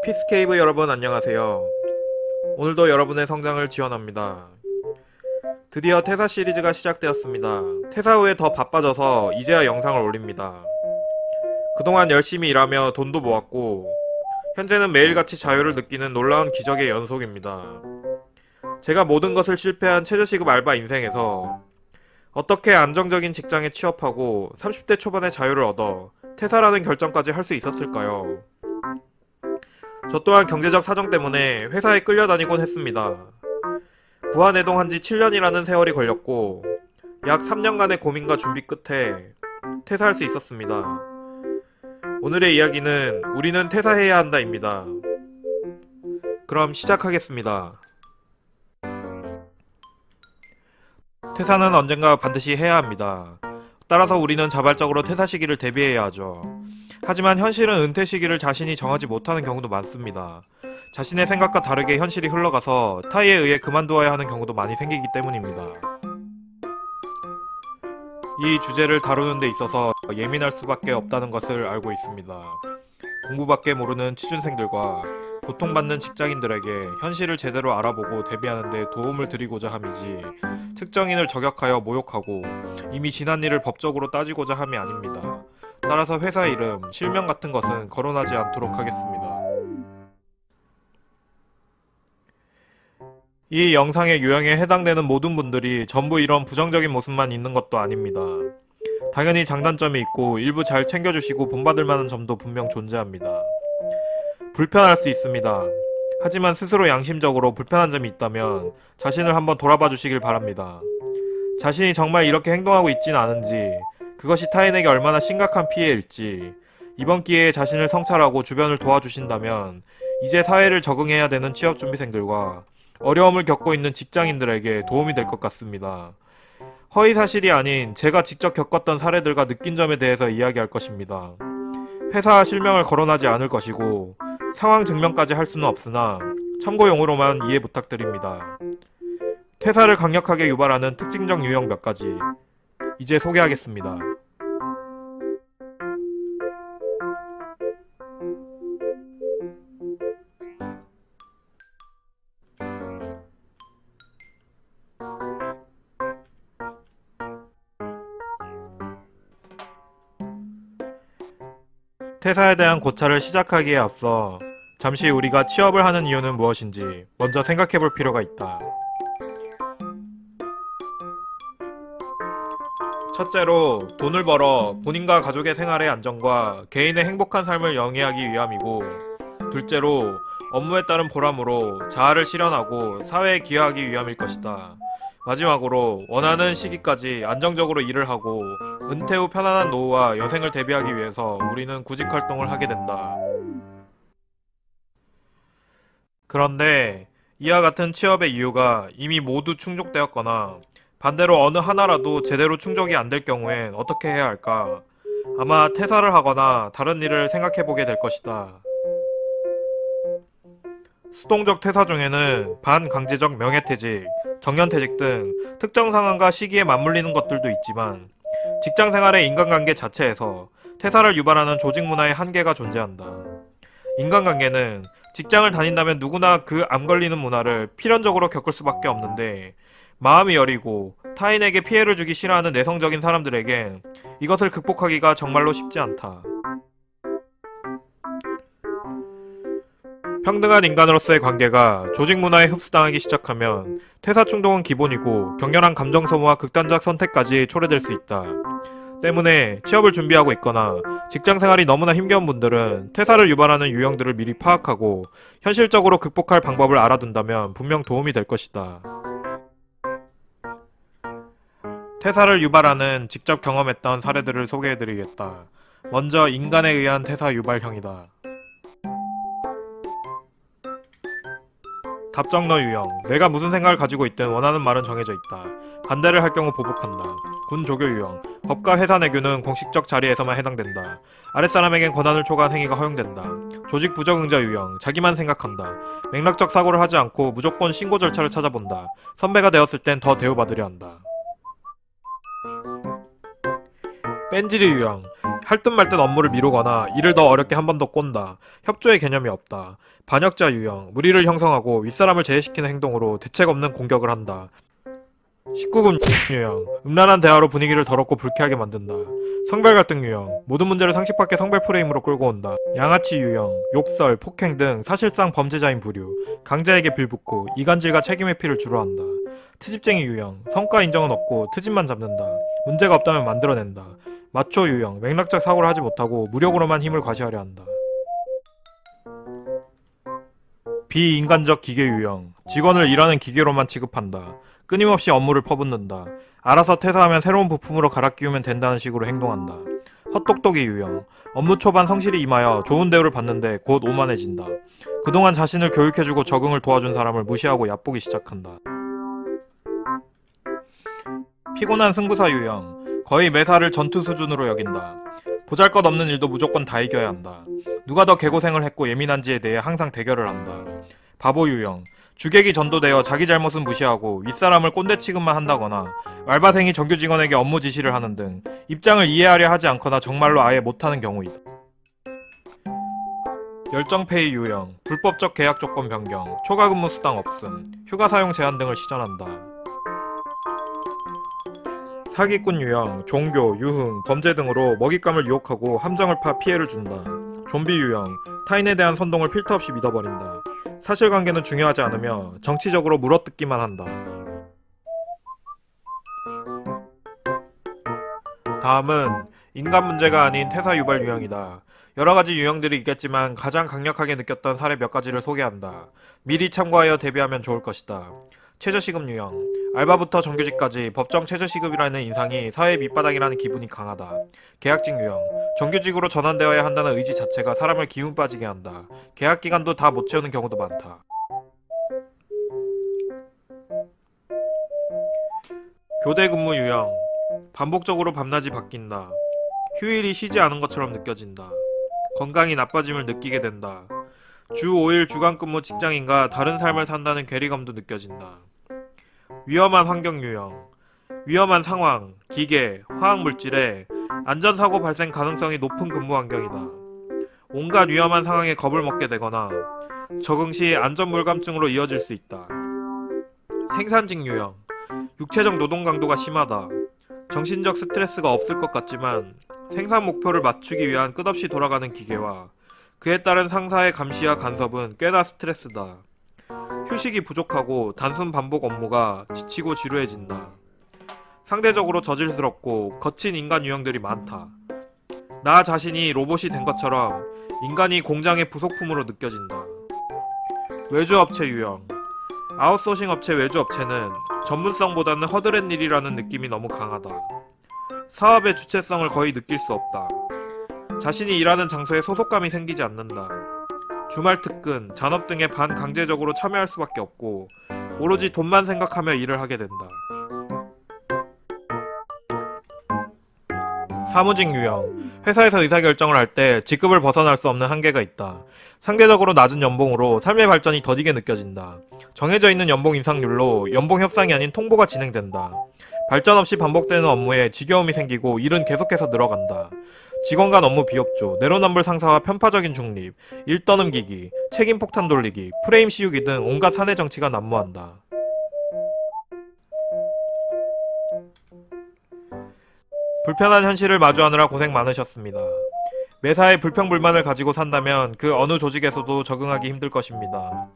피스케이브 여러분 안녕하세요. 오늘도 여러분의 성장을 지원합니다. 드디어 퇴사 시리즈가 시작되었습니다. 퇴사 후에 더 바빠져서 이제야 영상을 올립니다. 그동안 열심히 일하며 돈도 모았고 현재는 매일같이 자유를 느끼는 놀라운 기적의 연속입니다. 제가 모든 것을 실패한 최저시급 알바 인생에서 어떻게 안정적인 직장에 취업하고 30대 초반의 자유를 얻어 퇴사라는 결정까지 할 수 있었을까요? 저 또한 경제적 사정 때문에 회사에 끌려다니곤 했습니다. 부하내동한 지 7년이라는 세월이 걸렸고 약 3년간의 고민과 준비 끝에 퇴사할 수 있었습니다. 오늘의 이야기는 우리는 퇴사해야 한다입니다. 그럼 시작하겠습니다. 퇴사는 언젠가 반드시 해야 합니다. 따라서 우리는 자발적으로 퇴사 시기를 대비해야 하죠. 하지만 현실은 은퇴 시기를 자신이 정하지 못하는 경우도 많습니다. 자신의 생각과 다르게 현실이 흘러가서 타의에 의해 그만두어야 하는 경우도 많이 생기기 때문입니다. 이 주제를 다루는 데 있어서 예민할 수밖에 없다는 것을 알고 있습니다. 공부밖에 모르는 취준생들과 고통받는 직장인들에게 현실을 제대로 알아보고 대비하는 데 도움을 드리고자 함이지 특정인을 저격하여 모욕하고 이미 지난 일을 법적으로 따지고자 함이 아닙니다. 따라서 회사 이름, 실명 같은 것은 거론하지 않도록 하겠습니다. 이 영상의 유형에 해당되는 모든 분들이 전부 이런 부정적인 모습만 있는 것도 아닙니다. 당연히 장단점이 있고 일부 잘 챙겨주시고 본받을 만한 점도 분명 존재합니다. 불편할 수 있습니다. 하지만 스스로 양심적으로 불편한 점이 있다면 자신을 한번 돌아봐 주시길 바랍니다. 자신이 정말 이렇게 행동하고 있진 않은지, 그것이 타인에게 얼마나 심각한 피해일지, 이번 기회에 자신을 성찰하고 주변을 도와주신다면 이제 사회를 적응해야 되는 취업준비생들과 어려움을 겪고 있는 직장인들에게 도움이 될 것 같습니다. 허위사실이 아닌 제가 직접 겪었던 사례들과 느낀 점에 대해서 이야기할 것입니다. 회사 실명을 거론하지 않을 것이고 상황 증명까지 할 수는 없으나 참고용으로만 이해 부탁드립니다. 퇴사를 강력하게 유발하는 특징적 유형 몇 가지 이제 소개하겠습니다. 퇴사에 대한 고찰을 시작하기에 앞서 잠시 우리가 취업을 하는 이유는 무엇인지 먼저 생각해볼 필요가 있다. 첫째로 돈을 벌어 본인과 가족의 생활의 안정과 개인의 행복한 삶을 영위하기 위함이고, 둘째로 업무에 따른 보람으로 자아를 실현하고 사회에 기여하기 위함일 것이다. 마지막으로 원하는 시기까지 안정적으로 일을 하고 은퇴 후 편안한 노후와 여생을 대비하기 위해서 우리는 구직 활동을 하게 된다. 그런데 이와 같은 취업의 이유가 이미 모두 충족되었거나 반대로 어느 하나라도 제대로 충족이 안 될 경우엔 어떻게 해야 할까? 아마 퇴사를 하거나 다른 일을 생각해보게 될 것이다. 수동적 퇴사 중에는 반강제적 명예퇴직, 정년퇴직 등 특정 상황과 시기에 맞물리는 것들도 있지만 직장생활의 인간관계 자체에서 퇴사를 유발하는 조직 문화의 한계가 존재한다. 인간관계는 직장을 다닌다면 누구나 그 암 걸리는 문화를 필연적으로 겪을 수밖에 없는데, 마음이 여리고 타인에게 피해를 주기 싫어하는 내성적인 사람들에겐 이것을 극복하기가 정말로 쉽지 않다. 평등한 인간으로서의 관계가 조직 문화에 흡수당하기 시작하면 퇴사 충동은 기본이고 격렬한 감정 소모와 극단적 선택까지 초래될 수 있다. 때문에 취업을 준비하고 있거나 직장생활이 너무나 힘겨운 분들은 퇴사를 유발하는 유형들을 미리 파악하고 현실적으로 극복할 방법을 알아둔다면 분명 도움이 될 것이다. 퇴사를 유발하는 직접 경험했던 사례들을 소개해드리겠다. 먼저 인간에 의한 퇴사 유발형이다. 답정너 유형. 내가 무슨 생각을 가지고 있든 원하는 말은 정해져 있다. 반대를 할 경우 보복한다. 군조교 유형. 법과 회사 내규는 공식적 자리에서만 해당된다. 아랫사람에겐 권한을 초과한 행위가 허용된다. 조직 부적응자 유형. 자기만 생각한다. 맥락적 사고를 하지 않고 무조건 신고 절차를 찾아본다. 선배가 되었을 땐 더 대우받으려 한다. 뺀질이 유형. 할 듯 말 듯 업무를 미루거나 일을 더 어렵게 한 번 더 꼰다. 협조의 개념이 없다. 반역자 유형, 무리를 형성하고 윗사람을 제외시키는 행동으로 대책 없는 공격을 한다. 19금 유형, 음란한 대화로 분위기를 더럽고 불쾌하게 만든다. 성별 갈등 유형, 모든 문제를 상식 밖의 성별 프레임으로 끌고 온다. 양아치 유형, 욕설, 폭행 등 사실상 범죄자인 부류, 강자에게 빌붙고 이간질과 책임 회피를 주로 한다. 트집쟁이 유형, 성과 인정은 없고 트집만 잡는다. 문제가 없다면 만들어낸다. 마초 유형, 맥락적 사고를 하지 못하고 무력으로만 힘을 과시하려 한다. 비인간적 기계 유형, 직원을 일하는 기계로만 취급한다. 끊임없이 업무를 퍼붓는다. 알아서 퇴사하면 새로운 부품으로 갈아 끼우면 된다는 식으로 행동한다. 헛똑똑이 유형, 업무 초반 성실히 임하여 좋은 대우를 받는데 곧 오만해진다. 그동안 자신을 교육해주고 적응을 도와준 사람을 무시하고 얕보기 시작한다. 피곤한 승부사 유형, 거의 매사를 전투 수준으로 여긴다. 보잘것없는 일도 무조건 다 이겨야 한다. 누가 더 개고생을 했고 예민한지에 대해 항상 대결을 한다. 바보 유형, 주객이 전도되어 자기 잘못은 무시하고 윗사람을 꼰대 취급만 한다거나 알바생이 정규 직원에게 업무 지시를 하는 등 입장을 이해하려 하지 않거나 정말로 아예 못하는 경우이다. 열정페이 유형, 불법적 계약 조건 변경, 초과 근무 수당 없음, 휴가 사용 제한 등을 시전한다. 사기꾼 유형, 종교, 유흥, 범죄 등으로 먹잇감을 유혹하고 함정을 파 피해를 준다. 좀비 유형, 타인에 대한 선동을 필터 없이 믿어버린다. 사실관계는 중요하지 않으며 정치적으로 물어뜯기만 한다. 다음은 인간 문제가 아닌 퇴사 유발 유형이다. 여러가지 유형들이 있겠지만 가장 강력하게 느꼈던 사례 몇 가지를 소개한다. 미리 참고하여 대비하면 좋을 것이다. 최저시급 유형, 알바부터 정규직까지 법정 최저시급이라는 인상이 사회 밑바닥이라는 기분이 강하다. 계약직 유형, 정규직으로 전환되어야 한다는 의지 자체가 사람을 기운 빠지게 한다. 계약기간도 다 못 채우는 경우도 많다. 교대 근무 유형, 반복적으로 밤낮이 바뀐다. 휴일이 쉬지 않은 것처럼 느껴진다. 건강이 나빠짐을 느끼게 된다. 주 5일 주간근무 직장인과 다른 삶을 산다는 괴리감도 느껴진다. 위험한 환경 유형, 위험한 상황, 기계, 화학물질에 안전사고 발생 가능성이 높은 근무 환경이다. 온갖 위험한 상황에 겁을 먹게 되거나 적응 시 안전불감증으로 이어질 수 있다. 생산직 유형, 육체적 노동 강도가 심하다. 정신적 스트레스가 없을 것 같지만 생산 목표를 맞추기 위한 끝없이 돌아가는 기계와 그에 따른 상사의 감시와 간섭은 꽤나 스트레스다. 휴식이 부족하고 단순 반복 업무가 지치고 지루해진다. 상대적으로 저질스럽고 거친 인간 유형들이 많다. 나 자신이 로봇이 된 것처럼 인간이 공장의 부속품으로 느껴진다. 외주업체 유형, 아웃소싱 업체 외주업체는 전문성보다는 허드렛 일이라는 느낌이 너무 강하다. 사업의 주체성을 거의 느낄 수 없다. 자신이 일하는 장소에 소속감이 생기지 않는다. 주말 특근, 잔업 등에 반강제적으로 참여할 수밖에 없고 오로지 돈만 생각하며 일을 하게 된다. 사무직 유형, 회사에서 의사결정을 할 때 직급을 벗어날 수 없는 한계가 있다. 상대적으로 낮은 연봉으로 삶의 발전이 더디게 느껴진다. 정해져 있는 연봉 인상률로 연봉 협상이 아닌 통보가 진행된다. 발전 없이 반복되는 업무에 지겨움이 생기고 일은 계속해서 늘어간다. 직원 간 업무 비협조, 내로남불 상사와 편파적인 중립, 일 떠넘기기, 책임 폭탄 돌리기, 프레임 씌우기 등 온갖 사내 정치가 난무한다. 불편한 현실을 마주하느라 고생 많으셨습니다. 매사에 불평불만을 가지고 산다면 그 어느 조직에서도 적응하기 힘들 것입니다.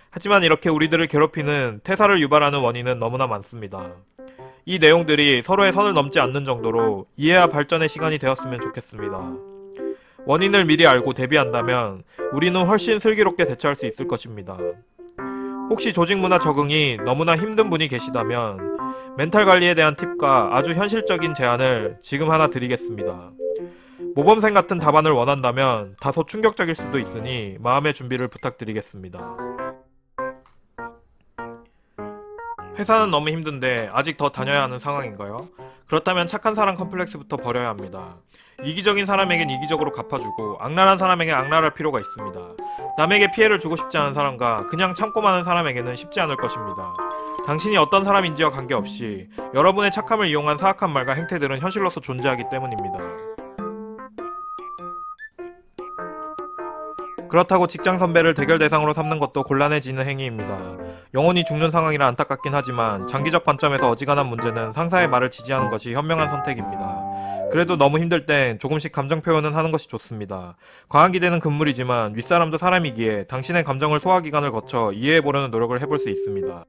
하지만 이렇게 우리들을 괴롭히는 퇴사를 유발하는 원인은 너무나 많습니다. 이 내용들이 서로의 선을 넘지 않는 정도로 이해와 발전의 시간이 되었으면 좋겠습니다. 원인을 미리 알고 대비한다면 우리는 훨씬 슬기롭게 대처할 수 있을 것입니다. 혹시 조직 문화 적응이 너무나 힘든 분이 계시다면 멘탈 관리에 대한 팁과 아주 현실적인 제안을 지금 하나 드리겠습니다. 모범생 같은 답안을 원한다면 다소 충격적일 수도 있으니 마음의 준비를 부탁드리겠습니다. 회사는 너무 힘든데 아직 더 다녀야 하는 상황인가요? 그렇다면 착한 사람 컴플렉스부터 버려야 합니다. 이기적인 사람에겐 이기적으로 갚아주고 악랄한 사람에게 악랄할 필요가 있습니다. 남에게 피해를 주고 싶지 않은 사람과 그냥 참고 마는 사람에게는 쉽지 않을 것입니다. 당신이 어떤 사람인지와 관계없이 여러분의 착함을 이용한 사악한 말과 행태들은 현실로서 존재하기 때문입니다. 그렇다고 직장 선배를 대결 대상으로 삼는 것도 곤란해지는 행위입니다. 영원히 죽는 상황이라 안타깝긴 하지만 장기적 관점에서 어지간한 문제는 상사의 말을 지지하는 것이 현명한 선택입니다. 그래도 너무 힘들 땐 조금씩 감정 표현은 하는 것이 좋습니다. 과한 기대는 금물이지만 윗사람도 사람이기에 당신의 감정을 소화기관을 거쳐 이해해보려는 노력을 해볼 수 있습니다.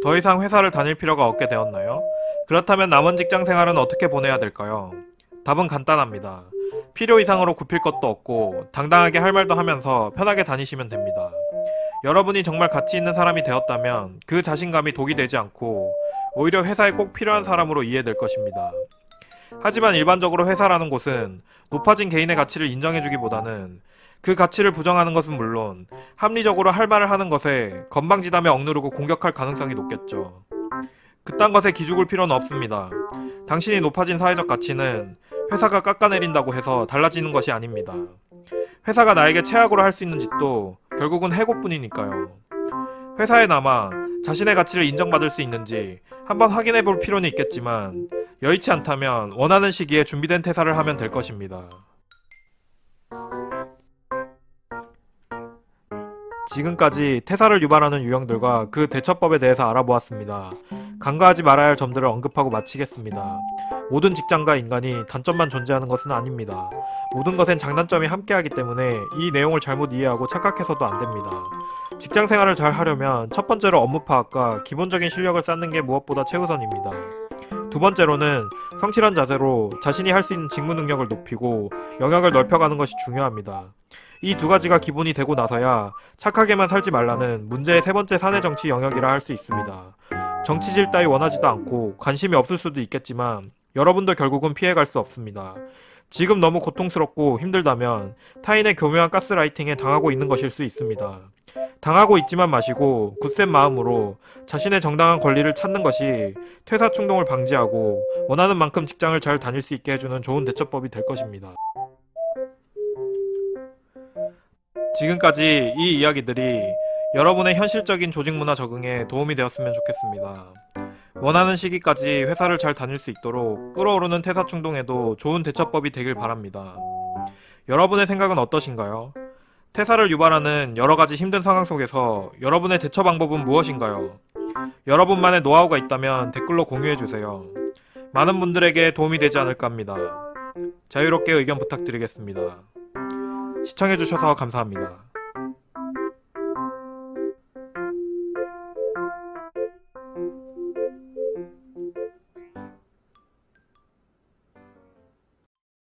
더 이상 회사를 다닐 필요가 없게 되었나요? 그렇다면 남은 직장 생활은 어떻게 보내야 될까요? 답은 간단합니다. 필요 이상으로 굽힐 것도 없고 당당하게 할 말도 하면서 편하게 다니시면 됩니다. 여러분이 정말 가치 있는 사람이 되었다면 그 자신감이 독이 되지 않고 오히려 회사에 꼭 필요한 사람으로 이해될 것입니다. 하지만 일반적으로 회사라는 곳은 높아진 개인의 가치를 인정해주기보다는 그 가치를 부정하는 것은 물론 합리적으로 할 말을 하는 것에 건방지다며 억누르고 공격할 가능성이 높겠죠. 그딴 것에 기죽을 필요는 없습니다. 당신이 높아진 사회적 가치는 회사가 깎아내린다고 해서 달라지는 것이 아닙니다. 회사가 나에게 최악으로 할 수 있는 짓도 결국은 해고뿐이니까요. 회사에 남아 자신의 가치를 인정받을 수 있는지 한번 확인해 볼 필요는 있겠지만 여의치 않다면 원하는 시기에 준비된 퇴사를 하면 될 것입니다. 지금까지 퇴사를 유발하는 유형들과 그 대처법에 대해서 알아보았습니다. 간과하지 말아야 할 점들을 언급하고 마치겠습니다. 모든 직장과 인간이 단점만 존재하는 것은 아닙니다. 모든 것엔 장단점이 함께하기 때문에 이 내용을 잘못 이해하고 착각해서도 안됩니다. 직장 생활을 잘 하려면 첫 번째로 업무 파악과 기본적인 실력을 쌓는 게 무엇보다 최우선입니다. 두 번째로는 성실한 자세로 자신이 할 수 있는 직무 능력을 높이고 영역을 넓혀가는 것이 중요합니다. 이 두 가지가 기본이 되고 나서야 착하게만 살지 말라는 문제의 세 번째 사내 정치 영역이라 할 수 있습니다. 정치질 따위 원하지도 않고 관심이 없을 수도 있겠지만 여러분도 결국은 피해갈 수 없습니다. 지금 너무 고통스럽고 힘들다면 타인의 교묘한 가스라이팅에 당하고 있는 것일 수 있습니다. 당하고 있지만 마시고 굳센 마음으로 자신의 정당한 권리를 찾는 것이 퇴사 충동을 방지하고 원하는 만큼 직장을 잘 다닐 수 있게 해주는 좋은 대처법이 될 것입니다. 지금까지 이 이야기들이 여러분의 현실적인 조직문화 적응에 도움이 되었으면 좋겠습니다. 원하는 시기까지 회사를 잘 다닐 수 있도록 끓어오르는 퇴사 충동에도 좋은 대처법이 되길 바랍니다. 여러분의 생각은 어떠신가요? 퇴사를 유발하는 여러가지 힘든 상황 속에서 여러분의 대처 방법은 무엇인가요? 여러분만의 노하우가 있다면 댓글로 공유해주세요. 많은 분들에게 도움이 되지 않을까 합니다. 자유롭게 의견 부탁드리겠습니다. 시청해주셔서 감사합니다.